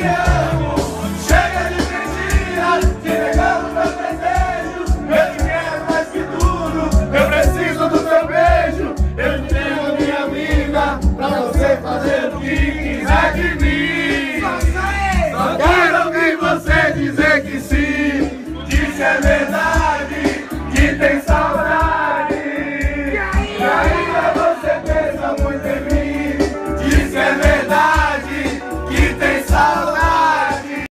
amo. Chega de mentiras, te negando meus desejos. Eu te quero mais que tudo, eu preciso do teu beijo. Eu te nego minha vida, pra você fazer o que quiser de mim. Só quero ouvir você dizer que sim, que isso é verdade, que tem saudade.